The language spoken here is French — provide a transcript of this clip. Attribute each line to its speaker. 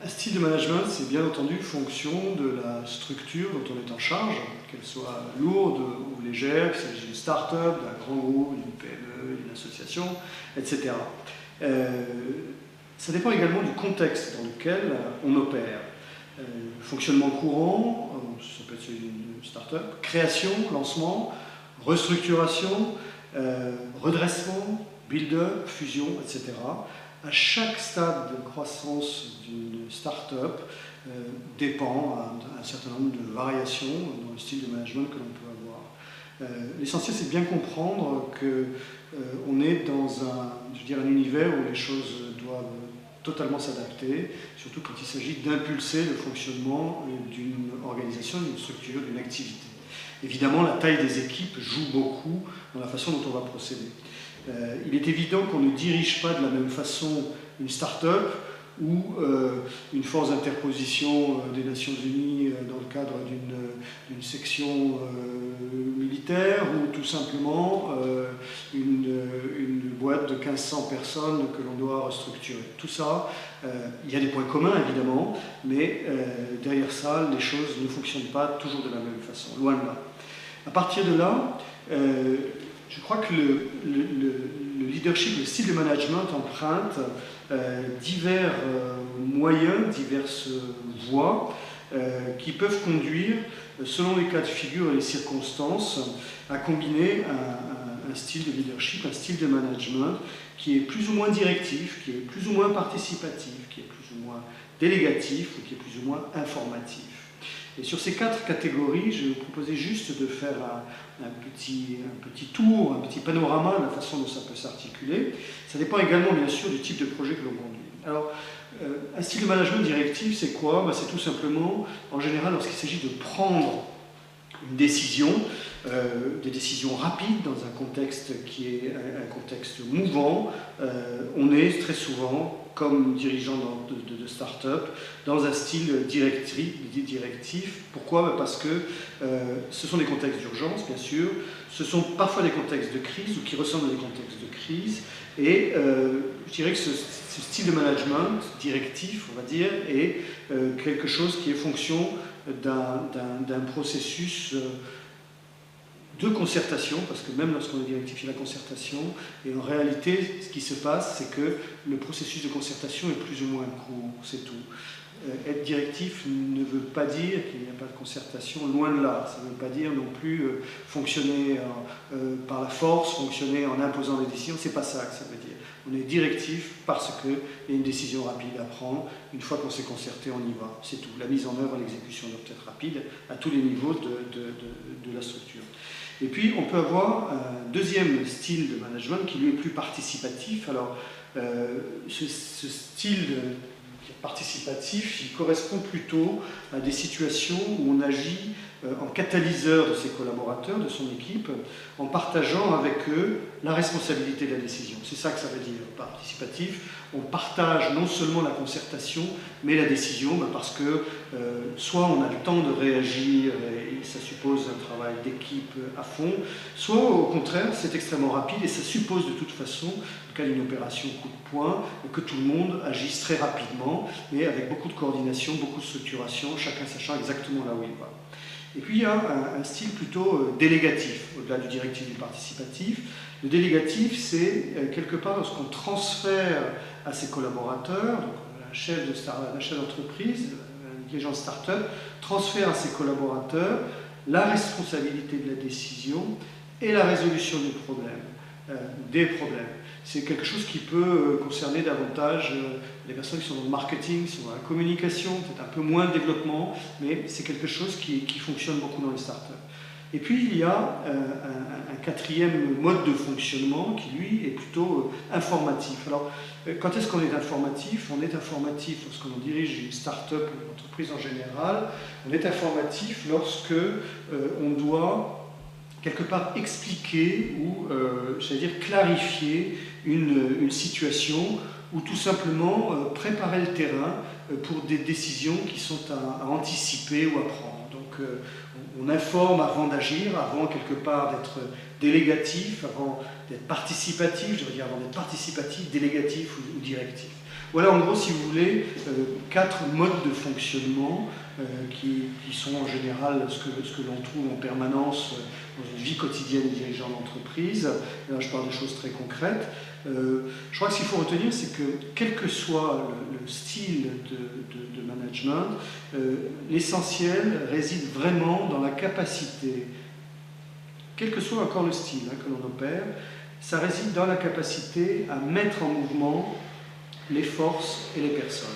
Speaker 1: style de management, c'est bien entendu fonction de la structure dont on est en charge, qu'elle soit lourde ou légère, qu'il s'agisse d'une start-up, d'un grand groupe, d'une PME, d'une association, etc. Ça dépend également du contexte dans lequel on opère. Fonctionnement courant, ça peut être celui d'une start-up, création, lancement, restructuration, redressement, build-up, fusion, etc. À chaque stade de croissance d'une start-up dépend un certain nombre de variations dans le style de management que l'on peut avoir. L'essentiel, c'est de bien comprendre qu'on est dans un univers où les choses doivent totalement s'adapter, surtout quand il s'agit d'impulser le fonctionnement d'une organisation, d'une structure, d'une activité. Évidemment, la taille des équipes joue beaucoup dans la façon dont on va procéder. Il est évident qu'on ne dirige pas de la même façon une start-up ou une force d'interposition des Nations Unies dans le cadre d'une section militaire ou tout simplement une boîte de 1500 personnes que l'on doit restructurer. Tout ça, il y a des points communs évidemment, mais derrière ça, les choses ne fonctionnent pas toujours de la même façon, loin de là. À partir de là, je crois que le leadership, le style de management emprunte divers moyens, diverses voies qui peuvent conduire, selon les cas de figure et les circonstances, à combiner un style de leadership, un style de management qui est plus ou moins directif, qui est plus ou moins participatif, qui est plus ou moins délégatif ou qui est plus ou moins informatif. Et sur ces 4 catégories, je vais vous proposer juste de faire un petit tour, un petit panorama de la façon dont ça peut s'articuler. Ça dépend également, bien sûr, du type de projet que l'on conduit. Alors, un style de management directif, c'est quoi? C'est tout simplement, en général, lorsqu'il s'agit de prendre une décision, des décisions rapides dans un contexte qui est un contexte mouvant, on est très souvent, comme dirigeant de start-up, dans un style directif. Pourquoi? Parce que ce sont des contextes d'urgence, bien sûr, ce sont parfois des contextes de crise ou qui ressemblent à des contextes de crise, et je dirais que ce style de management directif, on va dire, est quelque chose qui est fonction d'un processus de concertation, parce que même lorsqu'on est directif, il y a la concertation, et en réalité, ce qui se passe, c'est que le processus de concertation est plus ou moins court, c'est tout. Être directif ne veut pas dire qu'il n'y a pas de concertation, loin de là. Ça ne veut pas dire non plus fonctionner par la force, fonctionner en imposant des décisions, c'est pas ça que ça veut dire. On est directif parce qu'il y a une décision rapide à prendre. Une fois qu'on s'est concerté, on y va. C'est tout. La mise en œuvre, l'exécution doit être rapide à tous les niveaux de la structure. Et puis, on peut avoir un deuxième style de management qui, lui, est plus participatif. Alors, ce style participatif, il correspond plutôt à des situations où on agit en catalyseur de ses collaborateurs, de son équipe, en partageant avec eux la responsabilité de la décision. C'est ça que ça veut dire, participatif. On partage non seulement la concertation, mais la décision, parce que soit on a le temps de réagir, et ça suppose un travail d'équipe à fond, soit au contraire, c'est extrêmement rapide et ça suppose de toute façon, dans le cas d'une opération coup de poing, que tout le monde agisse très rapidement, mais avec beaucoup de coordination, beaucoup de structuration, chacun sachant exactement là où il va. Et puis il y a un style plutôt délégatif, au-delà du directif et du participatif. Le délégatif, c'est quelque part lorsqu'on transfère à ses collaborateurs, donc un chef d'entreprise, un dirigeant de start-up, transfère à ses collaborateurs la responsabilité de la décision et la résolution des problèmes. C'est quelque chose qui peut concerner davantage les personnes qui sont dans le marketing, qui sont dans la communication, peut-être un peu moins de développement, mais c'est quelque chose qui fonctionne beaucoup dans les startups. Et puis il y a un quatrième mode de fonctionnement qui, lui, est plutôt informatif. Alors, quand est-ce qu'on est informatif? On est informatif lorsqu'on dirige une start-up ou une entreprise en général. On est informatif lorsque on doit quelque part expliquer ou, j'allais dire, clarifier une situation ou tout simplement préparer le terrain pour des décisions qui sont à anticiper ou à prendre. Donc on informe avant d'agir, avant quelque part d'être délégatif, avant d'être participatif, je veux dire avant d'être participatif, délégatif ou directif. Voilà en gros, si vous voulez, 4 modes de fonctionnement qui sont en général ce que l'on trouve en permanence dans une vie quotidienne des dirigeants d'entreprise. Là, je parle de choses très concrètes. Je crois que ce qu'il faut retenir, c'est que quel que soit le style de management, l'essentiel réside vraiment dans la capacité, quel que soit encore le style que l'on opère, ça réside dans la capacité à mettre en mouvement les forces et les personnes.